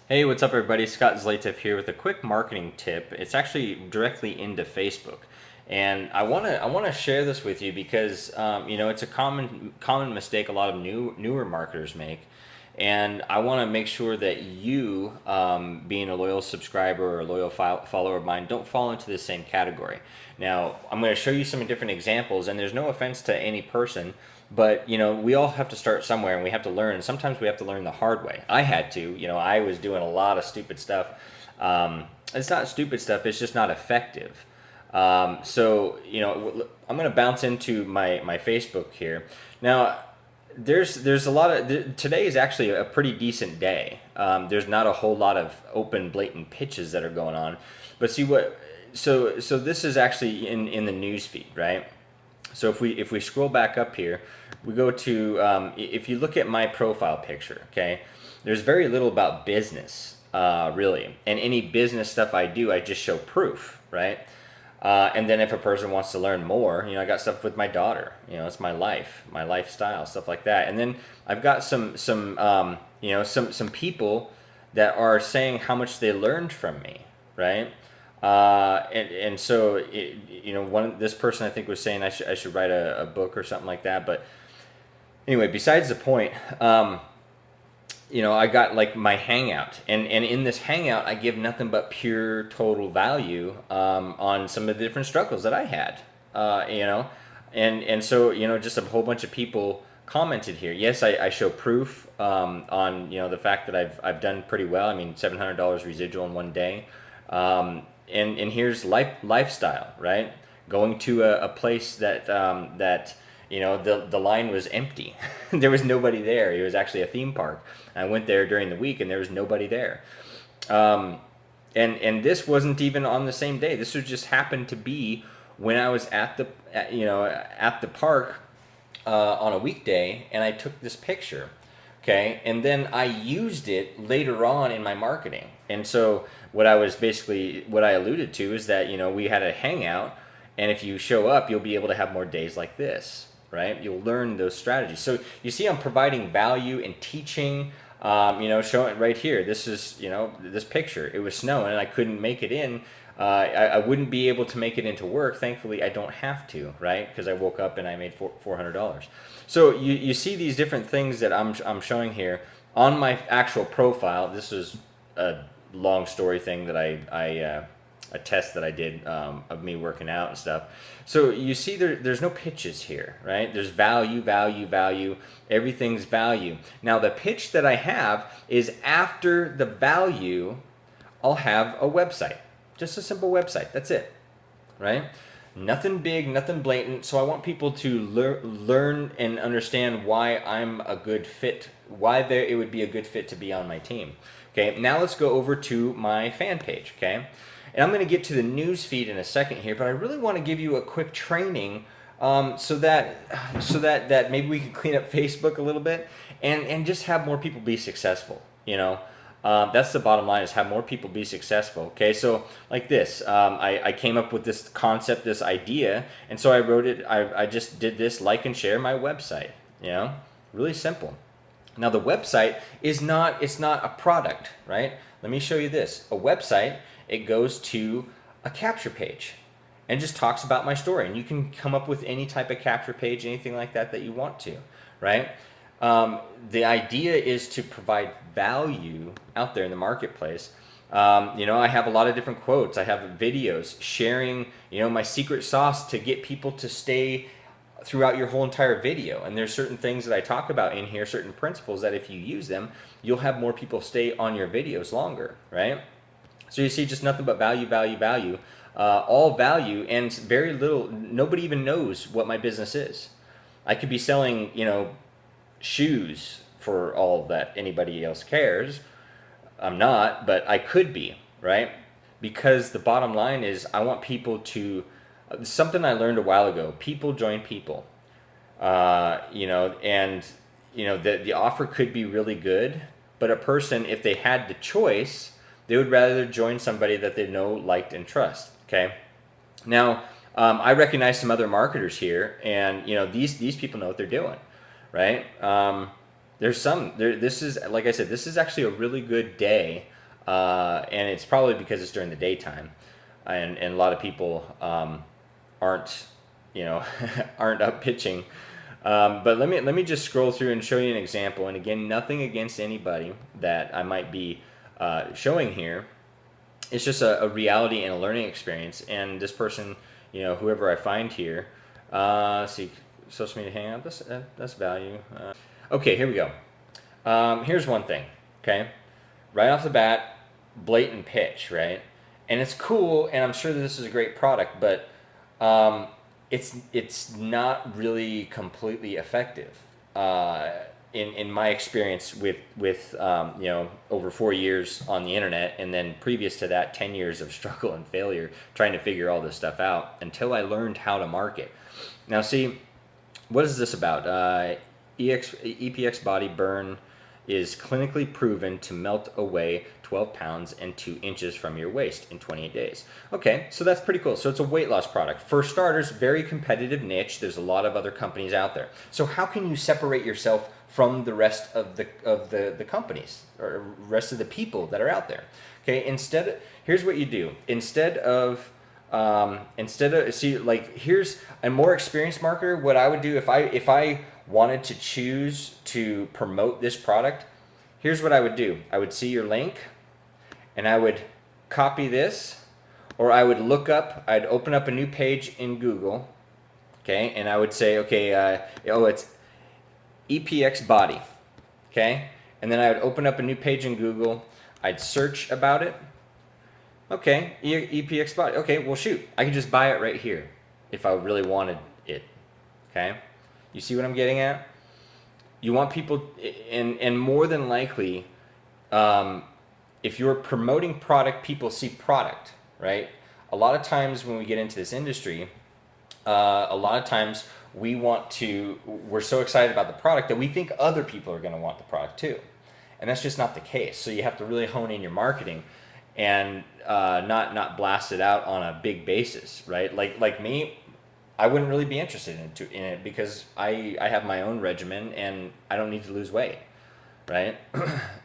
Hey, what's up, everybody? Scott Zlatev here with a quick marketing tip. It's actually directly into Facebook, and I wanna share this with you because it's a common mistake a lot of newer marketers make, and I want to make sure that you, being a loyal subscriber or a loyal follower of mine, don't fall into the same category. Now, I'm going to show you some different examples, and there's no offense to any person, but we all have to start somewhere, and we have to learn. And sometimes we have to learn the hard way. I had to. I was doing a lot of stupid stuff. It's not stupid stuff. It's just not effective. I'm going to bounce into my Facebook here now. There's a lot of today is actually a pretty decent day. There's not a whole lot of open blatant pitches that are going on, but see what so this is actually in the news feed, right? So if we scroll back up here, we go to if you look at my profile picture, okay, there's very little about business, really, and any business stuff I do, I just show proof, right? And then if a person wants to learn more, I got stuff with my daughter. It's my life, my lifestyle, stuff like that. And then I've got some people that are saying how much they learned from me, right? And so this person I think was saying I should write a book or something like that. But anyway, besides the point. I got like my hangout, and in this hangout, I give nothing but pure total value on some of the different struggles that I had, and so just a whole bunch of people commented here. Yes, I show proof on the fact that I've done pretty well. I mean, $700 residual in one day, and here's lifestyle, right? Going to a place that the line was empty. There was nobody there. It was actually a theme park. I went there during the week and there was nobody there. And this wasn't even on the same day. This was just happened to be when I was at the park on a weekday, and I took this picture. Okay, and then I used it later on in my marketing. And so what I alluded to is that we had a hangout, and if you show up, you'll be able to have more days like this, right? You'll learn those strategies. So you see, I'm providing value and teaching. Showing right here. This is this picture. It was snowing, and I couldn't make it in. I wouldn't be able to make it into work. Thankfully, I don't have to, right? Because I woke up and I made $400. So you see these different things that I'm showing here on my actual profile. This is a long story thing that a test that I did of me working out and stuff. So you see there's no pitches here, right? There's value, value, value. Everything's value. Now the pitch that I have is after the value, I'll have a website. Just a simple website. That's it, right? Nothing big, nothing blatant. So I want people to learn and understand why I'm a good fit, why it would be a good fit to be on my team. Okay, now let's go over to my fan page, okay? And I'm going to get to the news feed in a second here, but I really want to give you a quick training so that maybe we can clean up Facebook a little bit and just have more people be successful. That's the bottom line, is have more people be successful. Okay, so like this, I came up with this concept, this idea, and so I wrote it. I just did this: like and share my website. Really simple. Now the website it's not a product, right? Let me show you this. A website, it goes to a capture page and just talks about my story. And you can come up with any type of capture page, anything like that you want to, right? The idea is to provide value out there in the marketplace. I have a lot of different quotes. I have videos sharing, my secret sauce to get people to stay throughout your whole entire video. And there's certain things that I talk about in here, certain principles that if you use them, you'll have more people stay on your videos longer, right? So you see just nothing but value, value, value, all value, and very little, nobody even knows what my business is. I could be selling, shoes for all that anybody else cares. I'm not, but I could be, right? Because the bottom line is I want people to, something I learned a while ago, people join people. The offer could be really good, but a person, if they had the choice, they would rather join somebody that they know, liked, and trust. Okay. Now, I recognize some other marketers here, and these people know what they're doing, right? There's some there. This is, like I said, this is actually a really good day, and it's probably because it's during the daytime, and a lot of people aren't, you know, aren't up pitching. But let me just scroll through and show you an example. And again, nothing against anybody that I might be showing here. It's just a reality and a learning experience. And this person, you know, whoever I find here, let's see, social media hangout. That's value. Okay, here we go. Here's one thing. Okay, right off the bat, blatant pitch, right? And it's cool, and I'm sure that this is a great product, but it's not really completely effective. In my experience with you know, over 4 years on the internet, and then previous to that 10 years of struggle and failure trying to figure all this stuff out until I learned how to market. Now see, what is this about? EPX Body Burn is clinically proven to melt away 12 pounds and 2 inches from your waist in 28 days. Okay, so that's pretty cool. So it's a weight loss product. For starters, very competitive niche. There's a lot of other companies out there. So how can you separate yourself from the rest of the companies or rest of the people that are out there? Okay, here's what you do. Instead of see, like, here's a more experienced marketer. What I would do if I wanted to choose to promote this product, here's what I would do. I would see your link, and I would copy this, or I would I'd open up a new page in Google, okay, and I would say, okay, it's EPX Body, okay, and then I would open up a new page in Google. I'd search about it. Okay, EPX Body. Okay, well, shoot, I could just buy it right here if I really wanted it. Okay, you see what I'm getting at? You want people, and more than likely, if you're promoting product, people see product, right? A lot of times when we get into this industry, a lot of times we're so excited about the product that we think other people are going to want the product too, and that's just not the case. So you have to really hone in your marketing and not blast it out on a big basis, right? Like me, I wouldn't really be interested in it because I have my own regimen and I don't need to lose weight, right?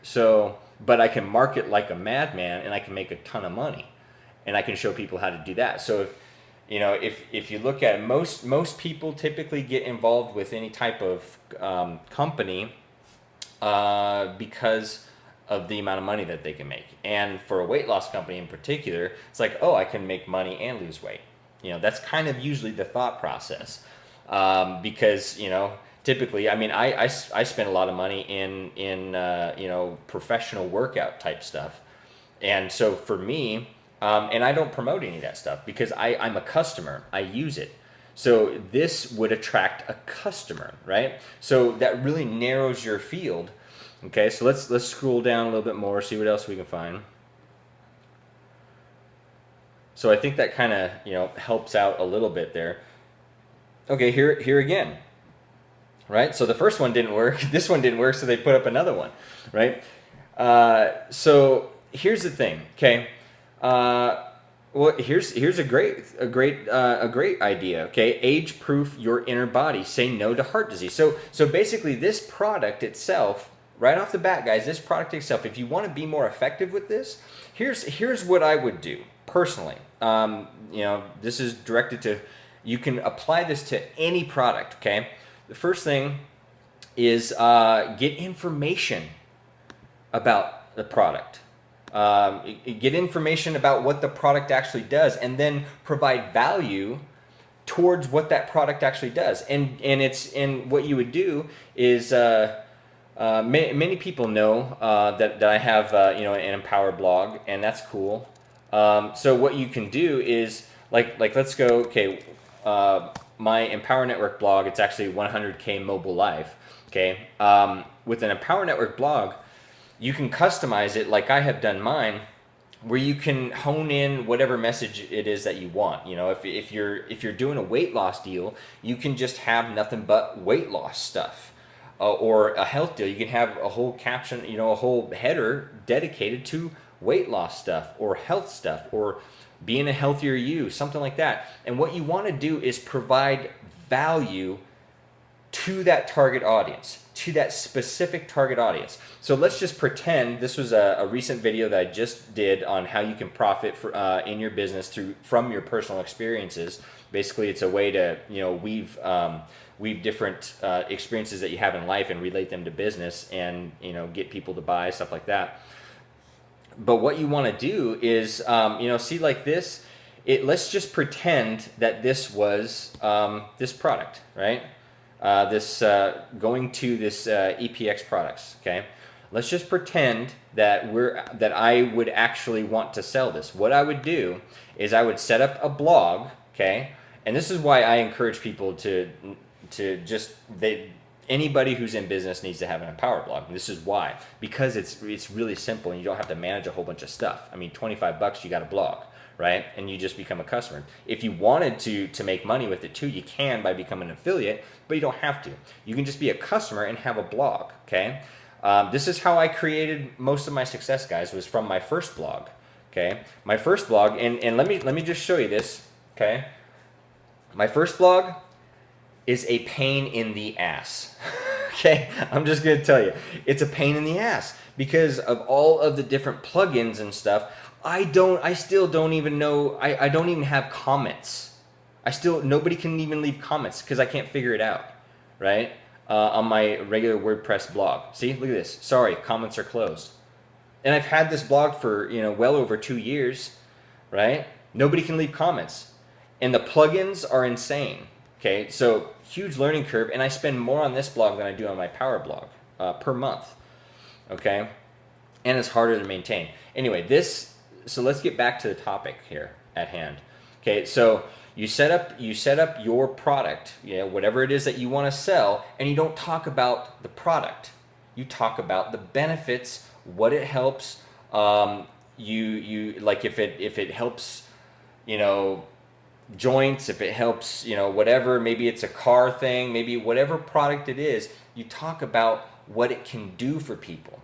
So, but I can market like a madman and I can make a ton of money, and I can show people how to do that. So if you look at it, most people typically get involved with any type of company because of the amount of money that they can make. And for a weight loss company in particular, it's like, oh, I can make money and lose weight. You know, that's kind of usually the thought process, because, you know, typically, I mean, I spend a lot of money in you know, professional workout type stuff. And so for me, and I don't promote any of that stuff because I'm a customer. I use it. So this would attract a customer, right? So that really narrows your field. Okay, so let's scroll down a little bit more, see what else we can find. So I think that kind of, you know, helps out a little bit there. Okay, here again, right? So the first one didn't work. This one didn't work, so they put up another one, right? So here's the thing, okay? Well, here's a great idea. Okay, age-proof your inner body. Say no to heart disease. So basically, this product itself, right off the bat, guys, this product itself, if you want to be more effective with this, here's what I would do personally. You know, this is directed to, you can apply this to any product. Okay, the first thing is get information about the product. Get information about what the product actually does, and then provide value towards what that product actually does. And what you would do is many people know that I have you know, an Empower blog, and that's cool. So what you can do is like let's go, okay, my Empower Network blog, it's actually 100K mobile life. Okay, with an Empower Network blog, you can customize it like I have done mine, where you can hone in whatever message it is that you want. You know, if you're doing a weight loss deal, you can just have nothing but weight loss stuff, or a health deal. You can have a whole caption, you know, a whole header dedicated to weight loss stuff or health stuff or being a healthier you, something like that. And what you want to do is provide value to that target audience. to that specific target audience. So let's just pretend this was a recent video that I just did on how you can profit in your business from your personal experiences. Basically, it's a way to weave different experiences that you have in life and relate them to business, and get people to buy stuff like that. But what you want to do is see, like this. Let's just pretend that this was this product, right? Going to this EPX products, okay? Let's just pretend that I would actually want to sell this. What I would do is I would set up a blog, okay? And this is why I encourage people anybody who's in business needs to have an Empower blog. And this is why, because it's really simple and you don't have to manage a whole bunch of stuff. I mean, $25, you got a blog, right? And you just become a customer. If you wanted to make money with it too, you can by becoming an affiliate, but you don't have to. You can just be a customer and have a blog, okay? This is how I created most of my success, guys, was from my first blog, okay? My first blog, and let me just show you this, okay? My first blog is a pain in the ass, okay? I'm just gonna tell you, it's a pain in the ass because of all of the different plugins and stuff. I still don't even know, I don't even have comments. Nobody can even leave comments because I can't figure it out, right? On my regular WordPress blog. See, look at this. Sorry, comments are closed. And I've had this blog for, well over 2 years, right? Nobody can leave comments. And the plugins are insane, okay? So huge learning curve, and I spend more on this blog than I do on my Power blog per month, okay? And it's harder to maintain. Anyway, so let's get back to the topic here at hand. Okay, so you set up your product, whatever it is that you want to sell, and you don't talk about the product. You talk about the benefits, what it helps. You like if it helps, joints, if it helps, whatever. Maybe it's a car thing. Maybe whatever product it is. You talk about what it can do for people.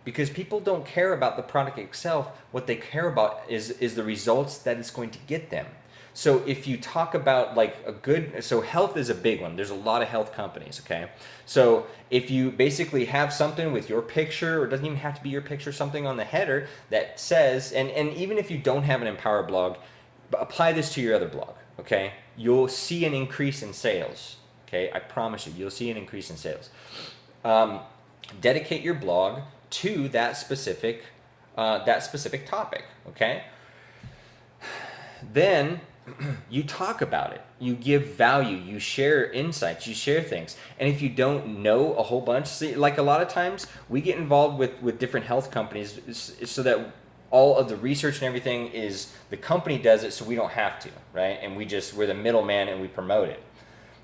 Because people don't care about the product itself. What they care about is the results that it's going to get them. So if you talk about so health is a big one. There's a lot of health companies, okay? So if you basically have something with your picture, or it doesn't even have to be your picture, something on the header that says, and even if you don't have an Empower blog, apply this to your other blog, okay? You'll see an increase in sales, okay? I promise you'll see an increase in sales. Dedicate your blog to that specific topic, okay? Then you talk about it, you give value, you share insights, you share things. And if you don't know a whole bunch, see, like a lot of times we get involved with different health companies so that all of the research and everything is the company does it, so we don't have to, right? And we're the middleman and we promote it.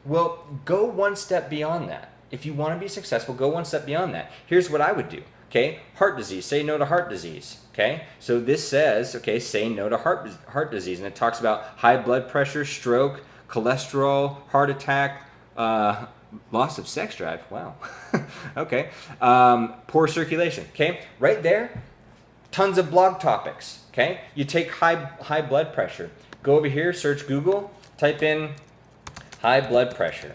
Well, go one step beyond that. If you want to be successful, go one step beyond that. Here's what I would do. Okay, heart disease, say no to heart disease, okay? So this says, okay, say no to heart disease, and it talks about high blood pressure, stroke, cholesterol, heart attack, loss of sex drive, wow, okay, poor circulation, okay? Right there, tons of blog topics, okay? You take high blood pressure, go over here, search Google, type in high blood pressure,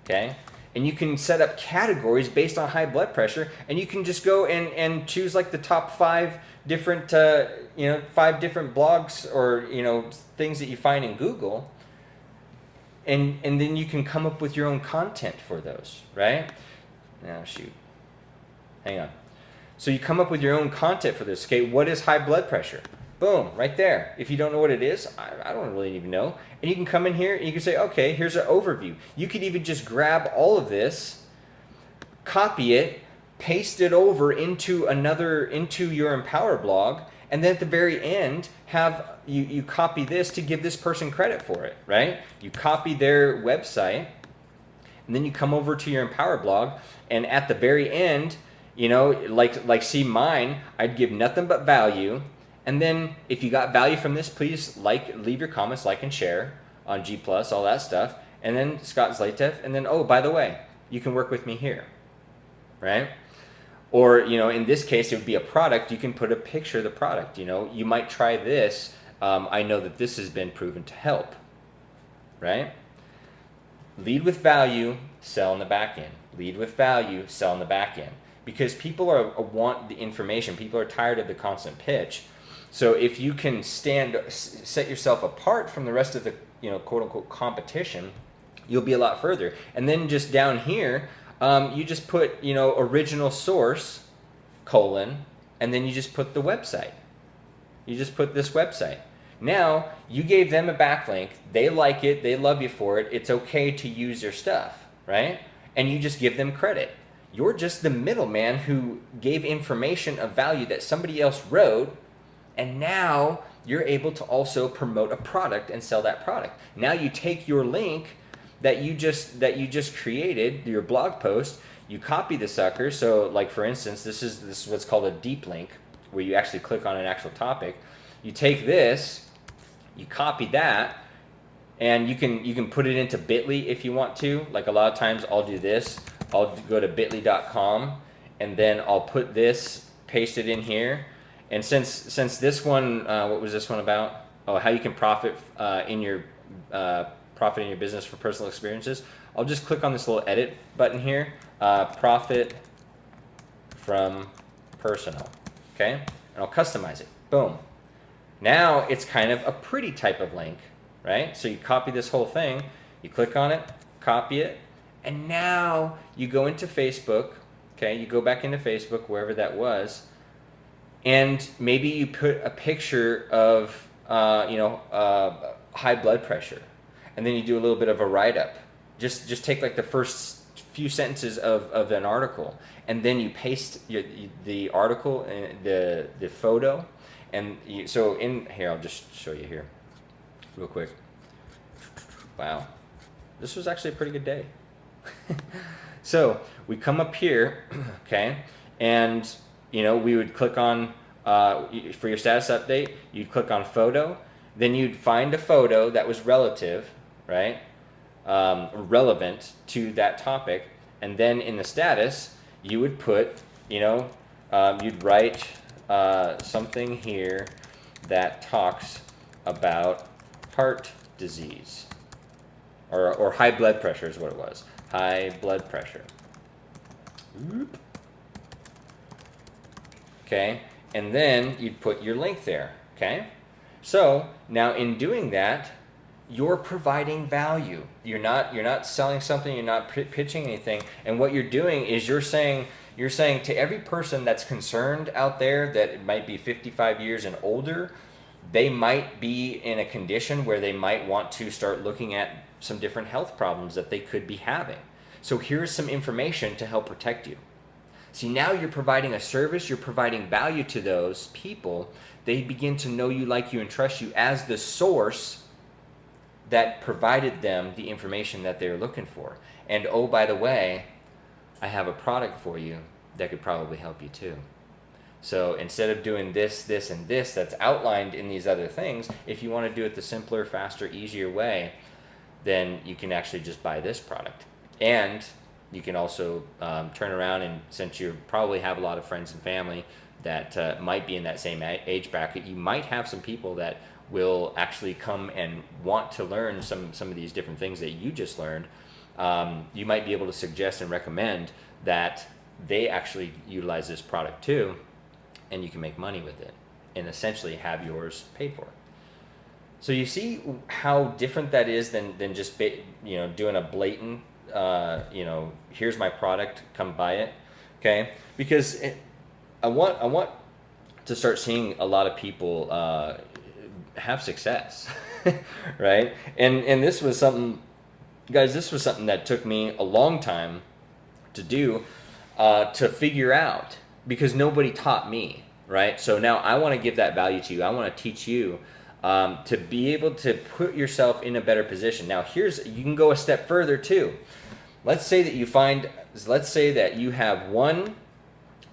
okay? And you can set up categories based on high blood pressure, and you can just go and choose like the top 5 different 5 different blogs or things that you find in Google, and then you can come up with your own content for those, right? Now shoot, hang on. So you come up with your own content for this. Okay, what is high blood pressure? Boom, right there. If you don't know what it is, I don't really even know. And you can come in here and you can say, okay, here's an overview. You could even just grab all of this, copy it, paste it over into your Empower blog, and then at the very end, have you copy this to give this person credit for it, right? You copy their website, and then you come over to your Empower blog, and at the very end, like see mine, I'd give nothing but value. And then if you got value from this, please leave your comments, like and share on G+, all that stuff. And then Scott Zlatev. And then, oh, by the way, you can work with me here, right? Or, in this case, it would be a product. You can put a picture of the product. You might try this. I know that this has been proven to help, right? Lead with value, sell in the back end. lead with value, sell in the back end. Because people want the information. People are tired of the constant pitch. So if you can set yourself apart from the rest of the, quote unquote competition, you'll be a lot further. And then just down here, you just put, original source, and then you just put the website. You just put this website. Now, you gave them a backlink. They like it. They love you for it. It's okay to use your stuff, right? And you just give them credit. You're just the middleman who gave information of value that somebody else wrote, and now you're able to also promote a product and sell that product. Now you take your link that you just created, your blog post, you copy the sucker. So like for instance, this is what's called a deep link, where you actually click on an actual topic. You take this, you copy that, and you can put it into Bitly if you want to. Like a lot of times I'll do this. I'll go to bitly.com and then I'll put this, paste it in here. And since this one, what was this one about? Oh, how you can profit in your business for personal experiences. I'll just click on this little edit button here, profit from personal, okay? And I'll customize it, boom. Now it's kind of a pretty type of link, right? So you copy this whole thing, you click on it, copy it, and now you go into Facebook, okay? You go back into Facebook, wherever that was, and maybe you put a picture of, high blood pressure, and then you do a little bit of a write-up. Just take like the first few sentences of an article, and then you paste the article and the photo, and so in here, I'll just show you here real quick. Wow, this was actually a pretty good day. So we come up here, okay, and we would click on for your status update, you'd click on photo, then you'd find a photo that was relative, right? Relevant to that topic, and then in the status you would put, you'd write something here that talks about heart disease, or high blood pressure is what it was. High blood pressure. Okay, and then you'd put your link there. Okay, so now in doing that, you're providing value. You're not selling something. You're not pitching anything. And what you're doing is you're saying to every person that's concerned out there that it might be 55 years and older, they might be in a condition where they might want to start looking at some different health problems that they could be having. So here's some information to help protect you. See, now you're providing a service, you're providing value to those people. They begin to know you, like you, and trust you as the source that provided them the information that they're looking for. And oh, by the way, I have a product for you that could probably help you too. So instead of doing this, this, and this that's outlined in these other things, if you want to do it the simpler, faster, easier way, then you can actually just buy this product. And you can also turn around, and since you probably have a lot of friends and family that might be in that same age bracket, you might have some people that will actually come and want to learn some of these different things that you just learned. You might be able to suggest and recommend that they actually utilize this product too, and you can make money with it and essentially have yours paid for. So you see how different that is than just doing a blatant here's my product, come buy it, okay? Because I want to start seeing a lot of people have success, right? And this was something, guys, this was something that took me a long time to do, to figure out, because nobody taught me, right? So now I want to give that value to you. I want to teach you to be able to put yourself in a better position. Now you can go a step further too. Let's say that you have one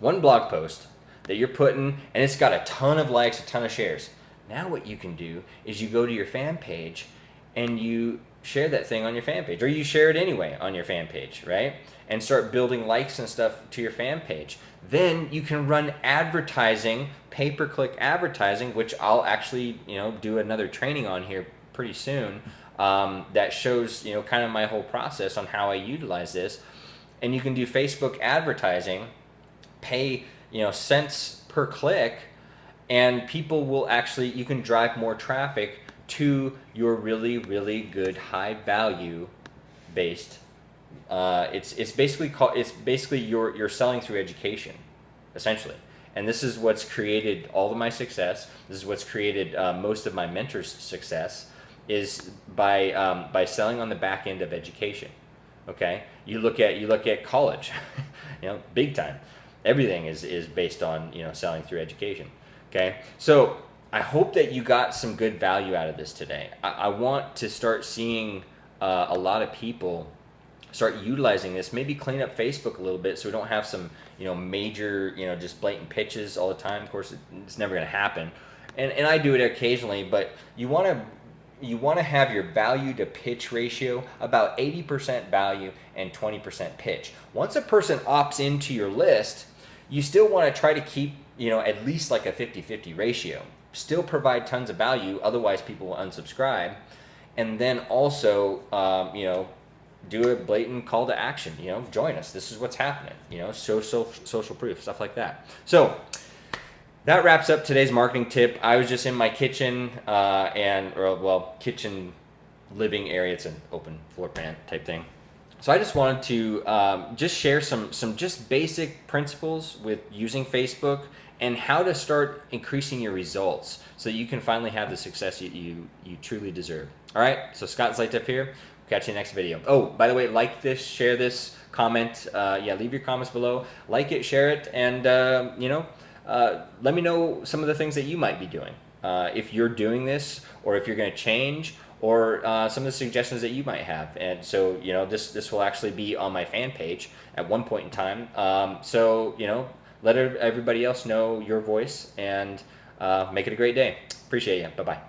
blog post that you're putting, and it's got a ton of likes, a ton of shares. Now what you can do is you go to your fan page and you share that thing on your fan page, or you share it anyway on your fan page, right? And start building likes and stuff to your fan page. Then you can run advertising, pay-per-click advertising, which I'll actually, do another training on here pretty soon, that shows, kind of my whole process on how I utilize this. and you can do Facebook advertising, pay, cents per click, and people will actually, you can drive more traffic to your really, really good high value based. It's basically called, it's basically you're selling through education, essentially. And this is what's created all of my success. This is what's created most of my mentors' success, is by selling on the back end of education. Okay, you look at college, big time. Everything is based on selling through education. Okay, so I hope that you got some good value out of this today. I want to start seeing a lot of people start utilizing this. Maybe clean up Facebook a little bit so we don't have some major just blatant pitches all the time. Of course, it's never going to happen, and I do it occasionally. But you want to have your value to pitch ratio about 80% value and 20% pitch. Once a person opts into your list, you still want to try to keep at least like a 50-50 ratio. Still provide tons of value, otherwise people will unsubscribe. And then also do a blatant call to action. Join us. This is what's happening. Social proof, stuff like that. So that wraps up today's marketing tip. I was just in my kitchen kitchen living area. It's an open floor plan type thing. So I just wanted to just share some just basic principles with using Facebook and how to start increasing your results so that you can finally have the success you truly deserve. All right. So Scott Zlatev here. Catch you in the next video. Oh, by the way, like this, share this, comment. Leave your comments below. Like it, share it, and let me know some of the things that you might be doing. If you're doing this, or if you're going to change, or some of the suggestions that you might have. And so, this will actually be on my fan page at one point in time. Let everybody else know your voice, and make it a great day. Appreciate you. Bye-bye.